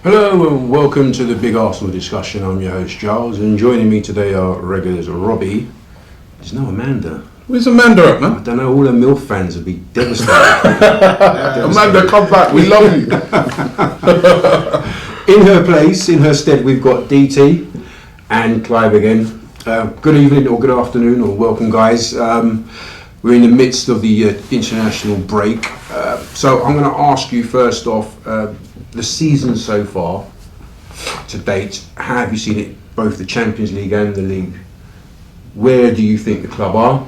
Hello and welcome to the Big Arsenal discussion. I'm your host Giles, and joining me today are regulars Robbie. There's no Amanda. Where's Amanda at, man? I don't know, all the MILF fans would be devastated. Amanda, come back, we love you. In her place, in her stead, we've got DT and Clive again. Good evening or good afternoon or welcome, guys. We're in the midst of the international break. So I'm going to ask you first off, the season so far to date, how have you seen it, both the Champions League and the league? Where do you think the club are?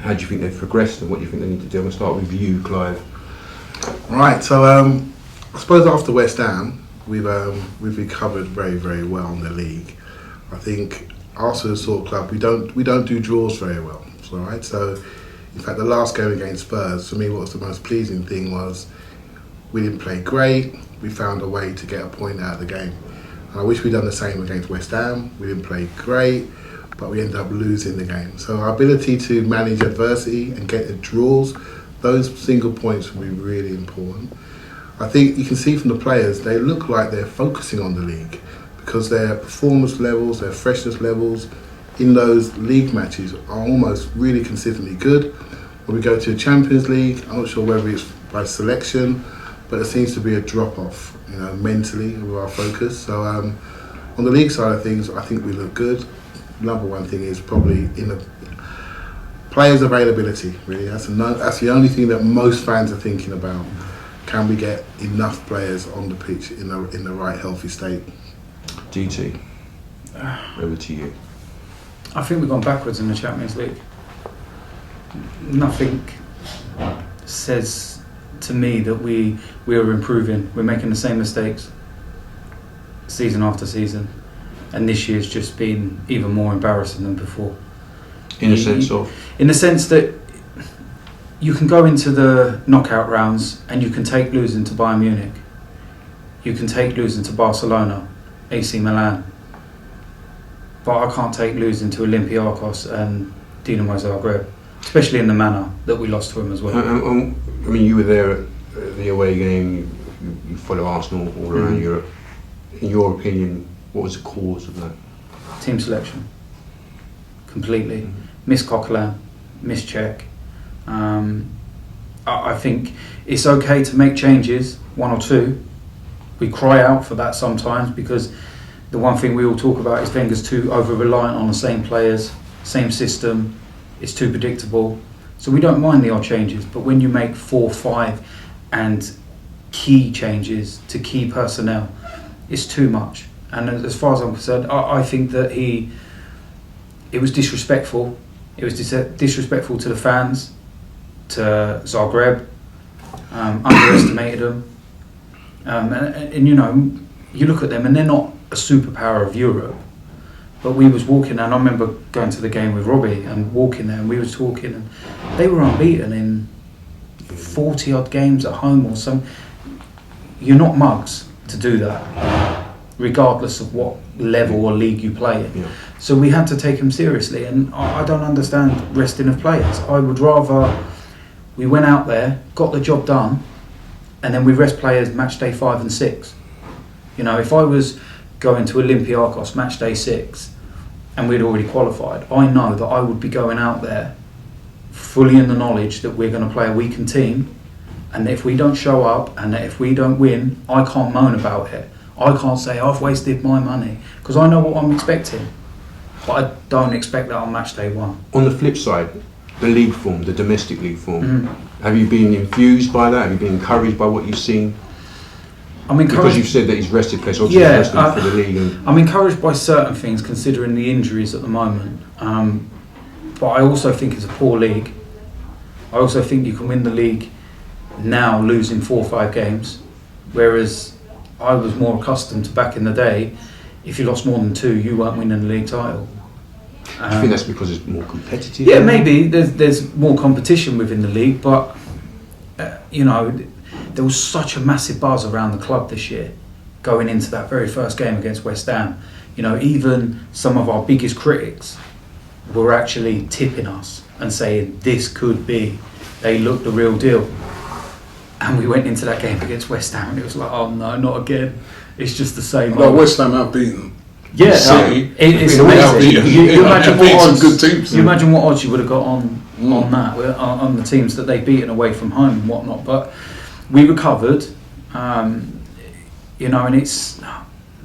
How do you think they've progressed and what do you think they need to do? I'm going to start with you, Clive. Right, so I suppose after West Ham, we've recovered very, very well in the league. I think Arsenal sort of club, we don't do draws very well. All right, so in fact the last game against Spurs, for me what was the most pleasing thing was we didn't play great, we found a way to get a point out of the game. And I wish we'd done the same against West Ham. We didn't play great, but we ended up losing the game. So our ability to manage adversity and get the draws, those single points will be really important. I think you can see from the players, they look like they're focusing on the league because their performance levels, their freshness levels in those league matches are almost really consistently good. When we go to the Champions League, I'm not sure whether it's by selection, but there seems to be a drop-off, mentally with our focus. So on the league side of things, I think we look good. Number one thing is probably in the players' availability. Really, that's the only thing that most fans are thinking about. Can we get enough players on the pitch in the right healthy state? DT, over to you. I think we've gone backwards in the Champions League. Nothing says to me that we are improving. We're making the same mistakes season after season, and this year's just been even more embarrassing than before. In the sense that you can go into the knockout rounds and you can take losing to Bayern Munich, you can take losing to Barcelona, AC Milan, but I can't take losing to Olympiacos and Dinamo Zagreb, especially in the manner that we lost to them as well. I mean, you were there at the away game, you follow Arsenal all around Europe. In your opinion, what was the cause of that? Team selection. Completely. Miss Coquelin, miss Cech. I think it's okay to make changes, one or two. We cry out for that sometimes because the one thing we all talk about is Wenger's too over-reliant on the same players, same system, it's too predictable. So we don't mind the odd changes, but when you make 4, 5 and key changes to key personnel, it's too much. And as far as I'm concerned, I think that it was disrespectful. It was disrespectful to the fans, to Zagreb, underestimated them. And you look at them and they're not a superpower of Europe. But we was walking, and I remember going to the game with Robbie and walking there, and we was talking, and they were unbeaten in 40 odd games at home or something. You're not mugs to do that, regardless of what level or league you play in. Yeah. So we had to take them seriously, and I don't understand resting of players. I would rather we went out there, got the job done, and then we rest players match day 5 and 6. If I was going to Olympiacos match day 6 and we'd already qualified, I know that I would be going out there fully in the knowledge that we're going to play a weakened team, and that if we don't show up and that if we don't win, I can't moan about it. I can't say I've wasted my money because I know what I'm expecting, but I don't expect that on match day 1. On the flip side, the league form, the domestic league form, have you been infused by that? Have you been encouraged by what you've seen? Because you've said that he's rested players, obviously rested for the league. I'm encouraged by certain things considering the injuries at the moment, but I also think it's a poor league. I also think you can win the league now losing 4 or 5 games, whereas I was more accustomed to back in the day, if you lost more than 2 you weren't winning the league title. I think that's because it's more competitive. Yeah, maybe there's more competition within the league, but there was such a massive buzz around the club this year, going into that very first game against West Ham. Even some of our biggest critics were actually tipping us and saying this could be, they look the real deal. And we went into that game against West Ham and it was like, oh no, not again. It's just the same. Well, West Ham have beaten. Yeah, City. it's We have amazing. beaten. You imagine beaten what some odds. good teams. You imagine what odds you would have got on that, on the teams that they've beaten away from home and whatnot. But we recovered, you know, and it's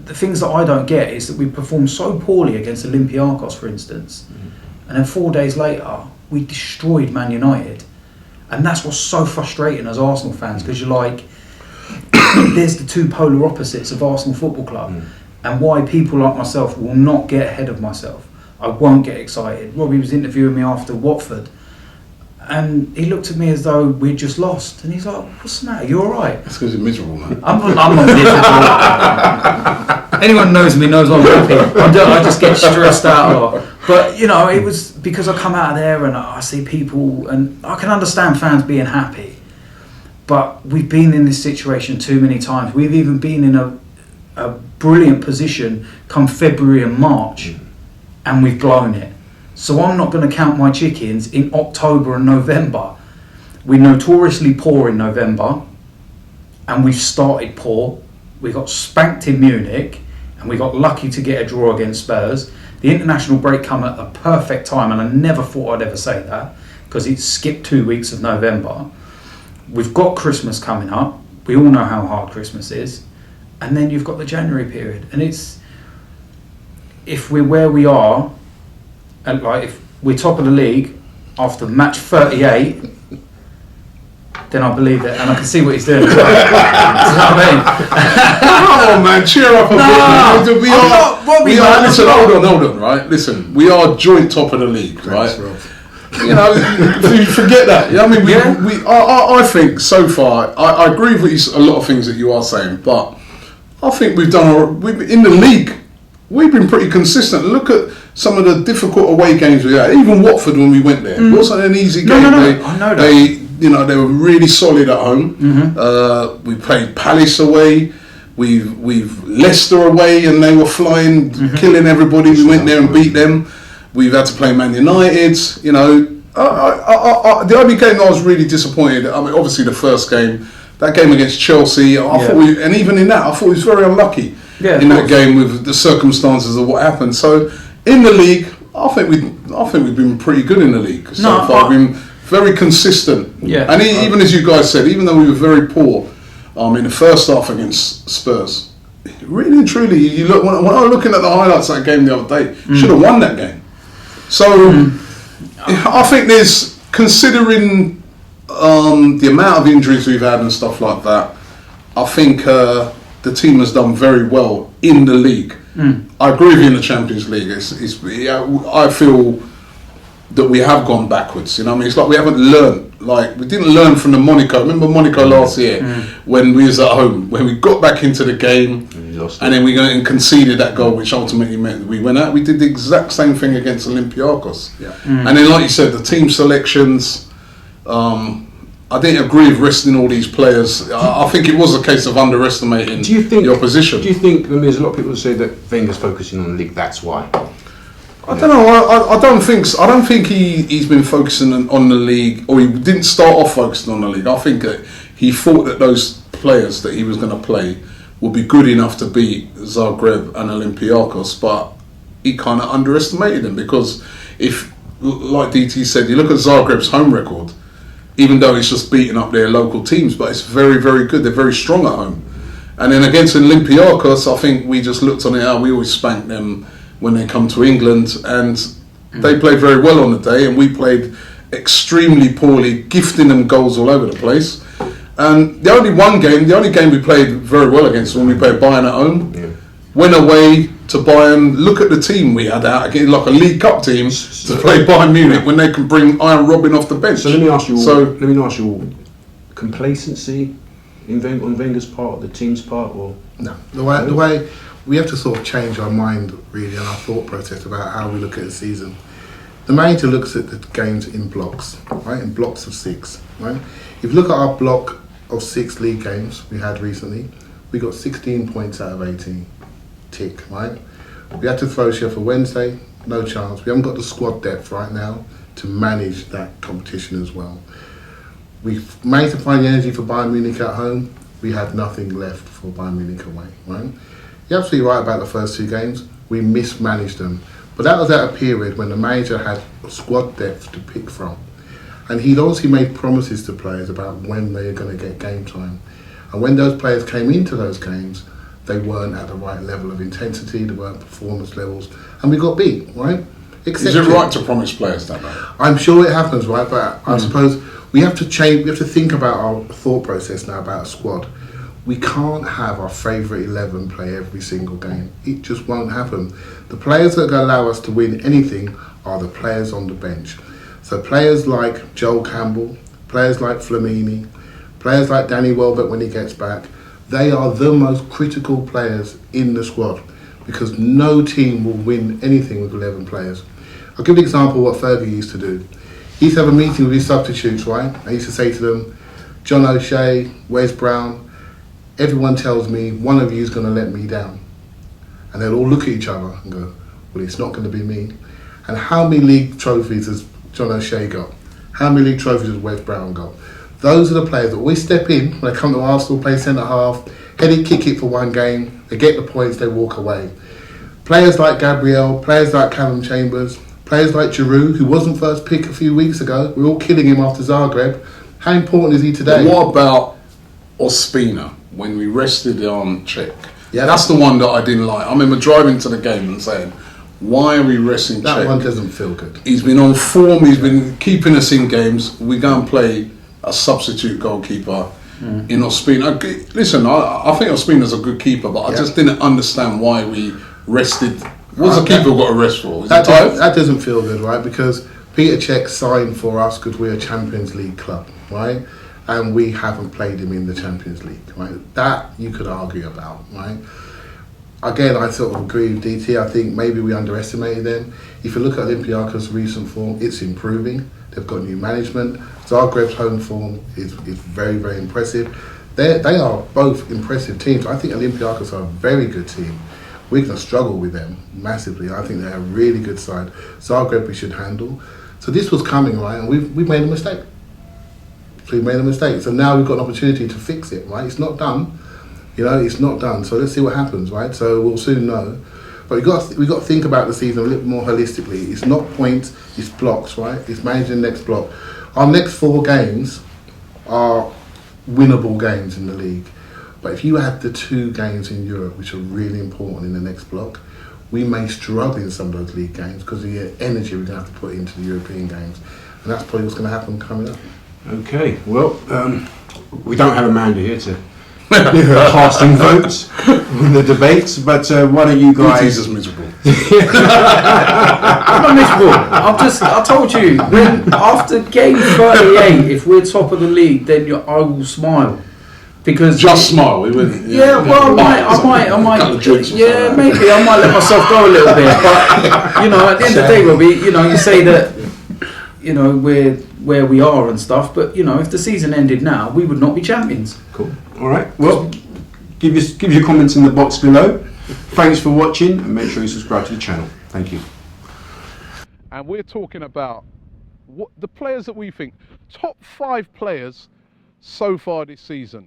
the things that I don't get is that we performed so poorly against Olympiacos, for instance, and then 4 days later we destroyed Man United, and that's what's so frustrating as Arsenal fans, because you're like, there's the two polar opposites of Arsenal Football Club, and why people like myself will not get ahead of myself. I won't get excited. Robbie was interviewing me after Watford, and he looked at me as though we'd just lost, and he's like, "What's the matter? You all right?" That's because you're miserable, man. I'm not miserable. Anyone knows me knows I'm happy. I just get stressed out a lot. But you know, it was because I come out of there and I see people, and I can understand fans being happy. But we've been in this situation too many times. We've even been in a brilliant position come February and March, and we've blown it. So I'm not going to count my chickens in October and November. We're notoriously poor in November, and we've started poor. We got spanked in Munich, and we got lucky to get a draw against Spurs. The international break come at the perfect time, and I never thought I'd ever say that, because it skipped 2 weeks of November. We've got Christmas coming up. We all know how hard Christmas is. And then you've got the January period. And it's, if we're where we are, and like if we're top of the league after match 38, then I believe it, and I can see what he's doing as well. Do you know what I mean? Come on, man, cheer up a bit. Man. We are. Listen, hold on, right? Listen, we are joint top of the league, right? You know, you forget that. I mean, I think so far, I agree with a lot of things that you are saying, but I think we've in the league, we've been pretty consistent. Look at some of the difficult away games we had. Even Watford when we went there, it wasn't an easy game. No, I know that. They were really solid at home. We played Palace away. We've Leicester away, and they were flying, killing everybody. We went there and beat them. We've had to play Man United. You know, the only game I was really disappointed. I mean, obviously the first game, that game against Chelsea. I thought and even in that, I thought we was very unlucky in that game with the circumstances of what happened. So in the league, I think we've been pretty good in the league so far. We've been very consistent. Yeah. And even as you guys said, even though we were very poor in the first half against Spurs, really and truly, you look when I was looking at the highlights of that game the other day, should have won that game. So I think there's, considering the amount of injuries we've had and stuff like that, I think the team has done very well in the league. I agree with you in the Champions League. I feel that we have gone backwards. You know what I mean? It's like we haven't learned. Like, we didn't learn from the Monaco. Remember Monaco last year when we was at home, when we got back into the game and then we went and conceded that goal, which ultimately meant that we went out. We did the exact same thing against Olympiacos. And then, like you said, the team selections. I didn't agree with resting all these players. I think it was a case of underestimating the opposition. Do you think, there's a lot of people who say that Wenger's focusing on the league, that's why? I don't know. I don't think so. I don't think he's been focusing on the league, or he didn't start off focusing on the league. I think that he thought that those players that he was going to play would be good enough to beat Zagreb and Olympiacos, but he kind of underestimated them, because if, like DT said, you look at Zagreb's home record, even though it's just beating up their local teams, but it's very, very good. They're very strong at home. And then against Olympiacos, I think we just looked on it. We always spank them when they come to England, and they played very well on the day, and we played extremely poorly, gifting them goals all over the place. And the only game we played very well against when we played Bayern at home. Went away to Bayern. Look at the team we had out again, like a League Cup team, to play Bayern Munich when they can bring Iron Robin off the bench. So let me ask you, complacency on Wenger's part, the team's part, or no? The way we have to sort of change our mind, really, and our thought process about how we look at the season. The manager looks at the games in blocks, right? In blocks of 6, right? If you look at our block of 6 league games we had recently, we got 16 points out of 18. Tick, right? We had to throw Sheffield Wednesday, no chance. We haven't got the squad depth right now to manage that competition as well. We've managed to find the energy for Bayern Munich at home. we had nothing left for Bayern Munich away, right? You're absolutely right about the first 2 games. We mismanaged them. But that was at a period when the manager had squad depth to pick from. And he'd obviously made promises to players about when they were going to get game time. And when those players came into those games, they weren't at the right level of intensity, they weren't performance levels, and we got beat, right? Is it right to promise players that, though? I'm sure it happens, right? But I suppose we have to change, we have to think about our thought process now about a squad. We can't have our favourite 11 play every single game. It just won't happen. The players that are going to allow us to win anything are the players on the bench. So players like Joel Campbell, players like Flamini, players like Danny Welbeck when he gets back, they are the most critical players in the squad because no team will win anything with 11 players. I'll give you an example of what Fergie used to do. He used to have a meeting with his substitutes, right? I used to say to them, John O'Shea, Wes Brown, everyone tells me one of you is going to let me down. And they'll all look at each other and go, well, it's not going to be me. And how many league trophies has John O'Shea got? How many league trophies has Wes Brown got? Those are the players that always step in when they come to Arsenal, play centre half, headed kick it for one game, they get the points, they walk away. Players like Gabriel, players like Callum Chambers, players like Giroud, who wasn't first pick a few weeks ago, we're all killing him after Zagreb. How important is he today? But what about Ospina when we rested on Czech? Yeah, that's the one that I didn't like. I remember driving to the game and saying, why are we resting that Czech? That one doesn't feel good. He's been on form, he's been keeping us in games. We go and play a substitute goalkeeper in Ospina. Listen, I think Ospina's a good keeper, but I just didn't understand why we rested. What's a keeper got a rest for? That doesn't feel good, right? Because Peter Cech signed for us because we're a Champions League club, right? And we haven't played him in the Champions League, right? That you could argue about, right? Again, I sort of agree with DT. I think maybe we underestimated them. If you look at Olympiacos' recent form, it's improving. They've got new management. Zagreb's home form is very, very impressive. They are both impressive teams. I think Olympiacos are a very good team. We're going to struggle with them massively. I think they're a really good side. Zagreb we should handle. So this was coming, right? And we've made a mistake. So we made a mistake. So now we've got an opportunity to fix it, right? It's not done. It's not done. So let's see what happens, right? So we'll soon know. But we got to think about the season a little more holistically. It's not points, it's blocks, right? It's managing the next block. Our next 4 games are winnable games in the league. But if you add the 2 games in Europe, which are really important in the next block, we may struggle in some of those league games because of the energy we're going to have to put into the European games. And that's probably what's going to happen coming up. Okay, well, we don't have Amanda here to casting votes in the debates, but why don't you guys... He's just miserable. I'm not miserable. I told you, when after game 38, if we're top of the league, then I will smile. Because just smile, we wouldn't. Yeah, well, I might. Yeah, maybe I might let myself go a little bit. But at the end of the day, Robbie, you say that, we're where we are and stuff. But if the season ended now, we would not be champions. Cool. All right. Well, give your comments in the box below. Thanks for watching, and make sure you subscribe to the channel. Thank you. And we're talking about what the players that we think top 5 players so far this season.